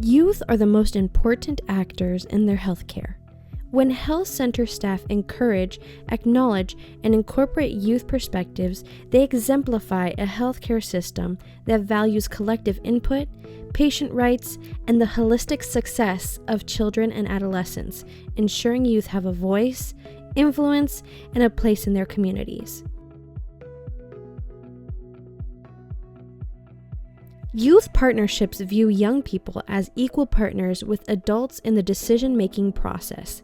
Youth are the most important actors in their healthcare. When health center staff encourage, acknowledge, and incorporate youth perspectives, they exemplify a healthcare system that values collective input, patient rights, and the holistic success of children and adolescents, ensuring youth have a voice, influence, and a place in their communities. Youth partnerships view young people as equal partners with adults in the decision-making process.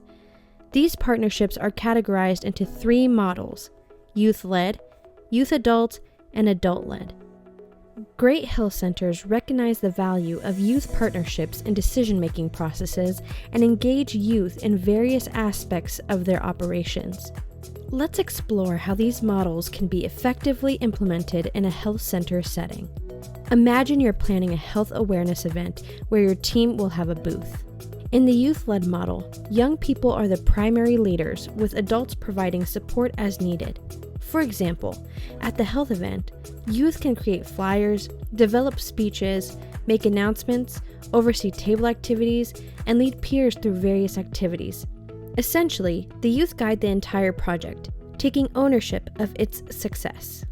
These partnerships are categorized into 3 models: youth-led, youth-adult, and adult-led. Great health centers recognize the value of youth partnerships in decision-making processes and engage youth in various aspects of their operations. Let's explore how these models can be effectively implemented in a health center setting. Imagine you're planning a health awareness event where your team will have a booth. In the youth-led model, young people are the primary leaders, with adults providing support as needed. For example, at the health event, youth can create flyers, develop speeches, make announcements, oversee table activities, and lead peers through various activities. Essentially, the youth guide the entire project, taking ownership of its success.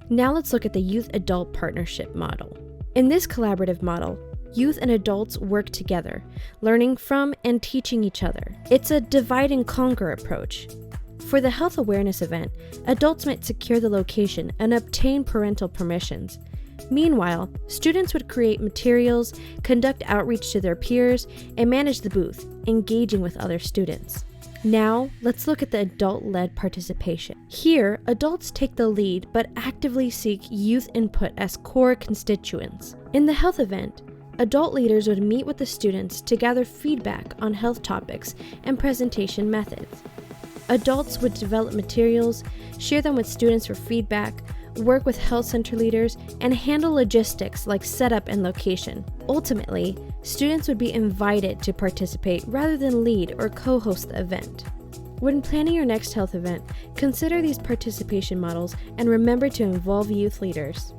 Now let's look at the youth-adult partnership model. In this collaborative model, youth and adults work together, learning from and teaching each other. It's a divide and conquer approach. For the health awareness event, adults might secure the location and obtain parental permissions. Meanwhile, students would create materials, conduct outreach to their peers, and manage the booth, engaging with other students. Now, let's look at the adult-led participation. Here, adults take the lead but actively seek youth input as core constituents. In the health event, adult leaders would meet with the students to gather feedback on health topics and presentation methods. Adults would develop materials, share them with students for feedback, work with health center leaders, and handle logistics like setup and location. Ultimately, students would be invited to participate rather than lead or co-host the event. When planning your next health event, consider these participation models and remember to involve youth leaders.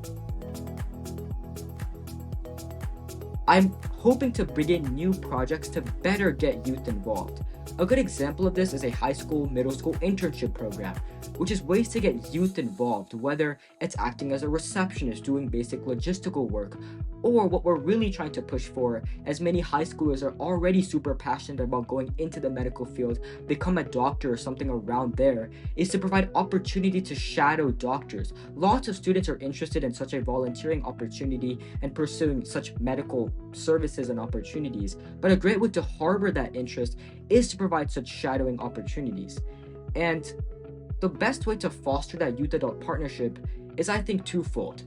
I'm hoping to bring in new projects to better get youth involved. A good example of this is a high school, middle school internship program, which is ways to get youth involved, whether it's acting as a receptionist doing basic logistical work, or what we're really trying to push for, as many high schoolers are already super passionate about going into the medical field, become a doctor or something around there, is to provide opportunity to shadow doctors. Lots of students are interested in such a volunteering opportunity and pursuing such medical services and opportunities, but a great way to harbor that interest is to provide such shadowing opportunities. And the best way to foster that youth-adult partnership is, I think, twofold.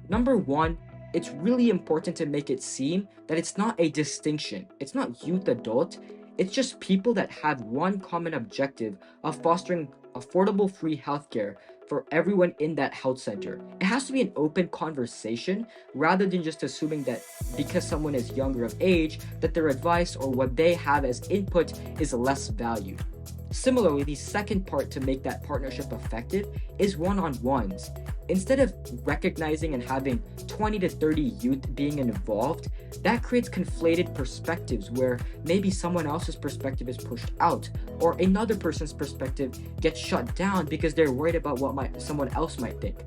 Number one, it's really important to make it seem that it's not a distinction. It's not youth-adult. It's just people that have one common objective of fostering affordable free healthcare for everyone in that health center. It has to be an open conversation rather than just assuming that because someone is younger of age, that their advice or what they have as input is less valued. Similarly, the second part to make that partnership effective is one-on-ones. Instead of recognizing and having 20 to 30 youth being involved, that creates conflated perspectives where maybe someone else's perspective is pushed out or another person's perspective gets shut down because they're worried about what someone else might think.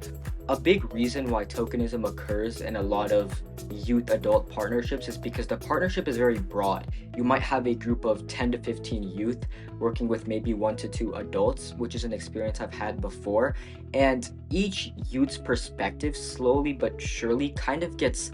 A big reason why tokenism occurs in a lot of youth-adult partnerships is because the partnership is very broad. You might have a group of 10 to 15 youth working with maybe 1 to 2 adults, which is an experience I've had before, and each youth's perspective slowly but surely kind of gets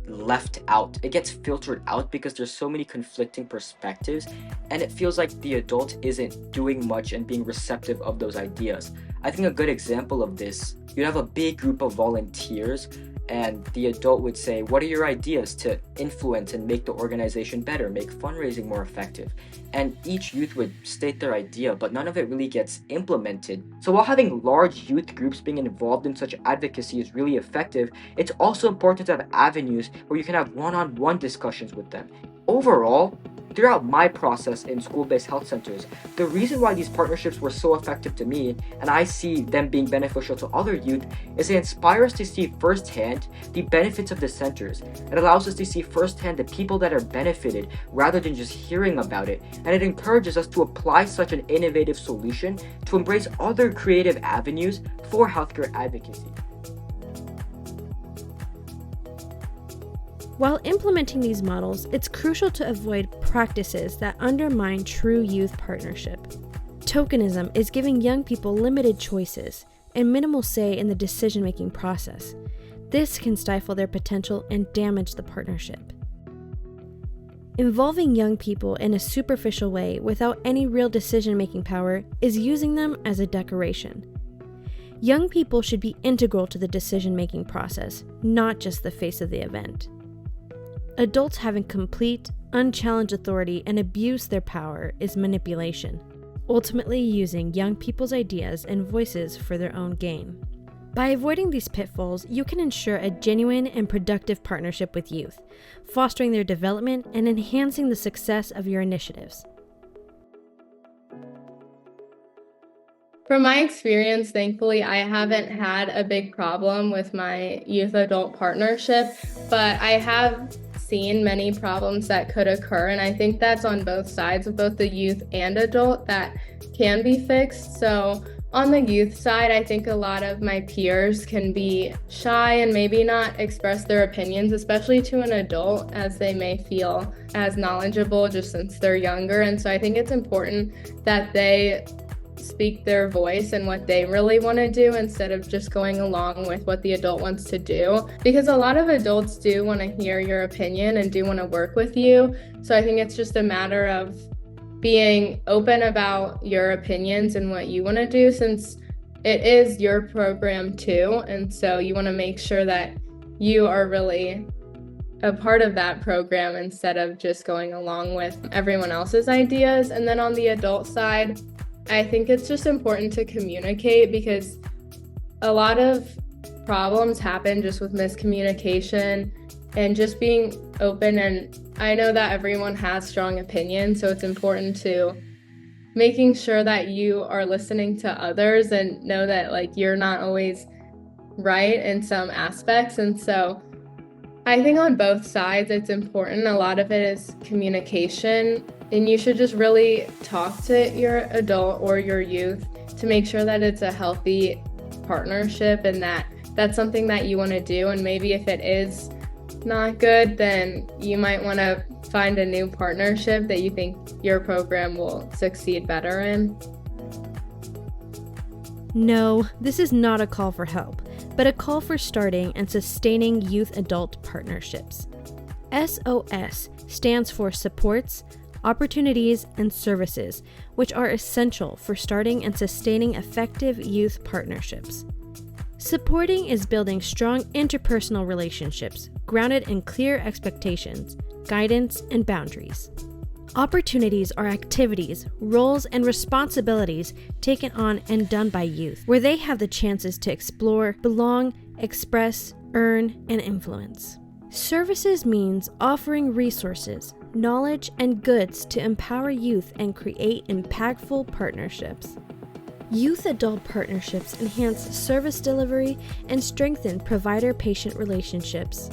left out. It gets filtered out because there's so many conflicting perspectives, and it feels like the adult isn't doing much and being receptive of those ideas. I think a good example of this, you'd have a big group of volunteers and the adult would say, what are your ideas to influence and make the organization better, make fundraising more effective? And each youth would state their idea, but none of it really gets implemented. So while having large youth groups being involved in such advocacy is really effective, it's also important to have avenues where you can have one-on-one discussions with them. Overall, throughout my process in school-based health centers, the reason why these partnerships were so effective to me, and I see them being beneficial to other youth, is they inspire us to see firsthand the benefits of the centers. It allows us to see firsthand the people that are benefited rather than just hearing about it, and it encourages us to apply such an innovative solution to embrace other creative avenues for healthcare advocacy. While implementing these models, it's crucial to avoid practices that undermine true youth partnership. Tokenism is giving young people limited choices and minimal say in the decision-making process. This can stifle their potential and damage the partnership. Involving young people in a superficial way without any real decision-making power is using them as a decoration. Young people should be integral to the decision-making process, not just the face of the event. Adults having complete, unchallenged authority and abuse their power is manipulation, ultimately using young people's ideas and voices for their own gain. By avoiding these pitfalls, you can ensure a genuine and productive partnership with youth, fostering their development and enhancing the success of your initiatives. From my experience, thankfully, I haven't had a big problem with my youth-adult partnership, but I have seen many problems that could occur, and I think that's on both sides of both the youth and adult that can be fixed. So on the youth side, I think a lot of my peers can be shy and maybe not express their opinions, especially to an adult, as they may feel as knowledgeable just since they're younger. And so I think it's important that they speak their voice and what they really want to do instead of just going along with what the adult wants to do, because a lot of adults do want to hear your opinion and do want to work with you. So I think it's just a matter of being open about your opinions and what you want to do, since it is your program too, and so you want to make sure that you are really a part of that program instead of just going along with everyone else's ideas. And then on the adult side, I think it's just important to communicate, because a lot of problems happen just with miscommunication and just being open. And I know that everyone has strong opinions, so it's important to making sure that you are listening to others and know that you're not always right in some aspects. And so I think on both sides it's important. A lot of it is communication, and you should just really talk to your adult or your youth to make sure that it's a healthy partnership and that that's something that you want to do. And maybe if it is not good, then you might want to find a new partnership that you think your program will succeed better in. No, this is not a call for help, but a call for starting and sustaining youth-adult partnerships. SOS stands for supports, opportunities, and services, which are essential for starting and sustaining effective youth partnerships. Supporting is building strong interpersonal relationships grounded in clear expectations, guidance, and boundaries. Opportunities are activities, roles, and responsibilities taken on and done by youth, where they have the chances to explore, belong, express, earn, and influence. Services means offering resources, knowledge, and goods to empower youth and create impactful partnerships. Youth-adult partnerships enhance service delivery and strengthen provider-patient relationships.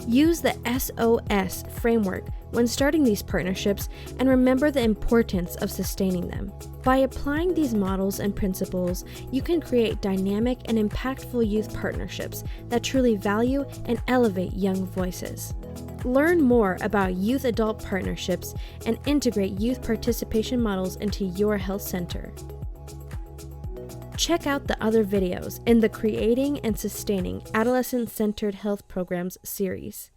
Use the SOS framework when starting these partnerships and remember the importance of sustaining them. By applying these models and principles, you can create dynamic and impactful youth partnerships that truly value and elevate young voices. Learn more about youth-adult partnerships and integrate youth participation models into your health center. Check out the other videos in the Creating and Sustaining Adolescent-Centered Health Programs series.